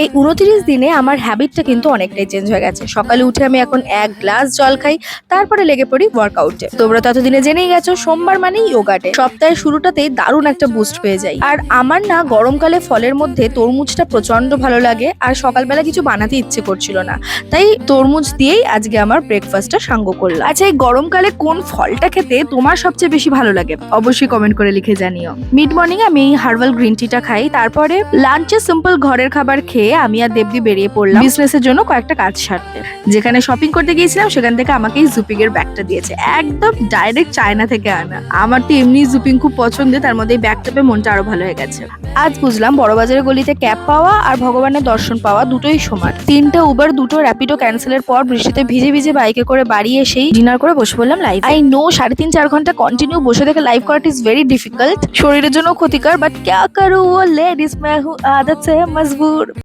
এই ২৯ দিনে আমার হ্যাবিটটা কিন্তু অনেকটাই চেঞ্জ হয়ে গেছে। সকালে উঠে আমি এখন ১ গ্লাস জল খাই, তারপরে লেগে পড়ি ওয়ার্কআউটে। তোমরা তো এতদিনে জেনেই গেছো সোমবার মানেই যোগা ডে। সপ্তাহের শুরুটাতেই দারুণ একটা বুস্ট পেয়ে যাই। আর আমার না গরমকালে ফলের মধ্যে তরমুজটা প্রচন্ড ভালো লাগে, আর সকালবেলা কিছু বানাতে ইচ্ছে করছিল না, তাই তরমুজ দিয়েই আজকে আমার ব্রেকফাস্টটা সাঙ্গ করলাম। আচ্ছা, এই গরমকালে কোন ফলটা খেতে তোমার সবচেয়ে বেশি ভালো লাগে অবশ্যই কমেন্ট করে লিখে জানিও। মিড মর্নিং আমি হার্বাল গ্রিন টিটা খাই, তারপরে লাঞ্চে সিম্পল ঘরের খাবার খেয়ে আমি আর দেবদি বেরিয়ে পড়লাম বিজনেসের জন্য কয়েকটা কাজ সারতে। যেখানে শপিং করতে গিয়েছিলাম সেখান থেকে আমাকে এই জুপিং এর ব্যাগটা দিয়েছে, একদম ডাইরেক্ট চায়না থেকে আনা। আমার তো এমনি জুপিং খুব পছন্দের, তার মধ্যে এই ব্যাগটা পেয়ে মনটা আরো ভালো হয়ে গেছে। আজ বুঝলাম বড়বাজারের গলিতে ক্যাব পাওয়া আর ভগবানের দর্শন পাওয়া দুটোই সমান। 3টে উবার, 2টো র্যাপিডো ক্যান্সেলের পর বৃষ্টিতে ভিজে ভিজে বাইকে করে বাড়ি এসেই ডিনার করে বসে পড়লাম লাইভ। আই নো 3.5-4 ঘন্টা কন্টিনিউ বসে থেকে লাইভ করাটা ইজ ভেরি ডিফিকাল্ট, শরীরের জন্য ক্ষতিকর, বাট ক্যা করু ও লেডিস মে হু আদত সে মজবুর।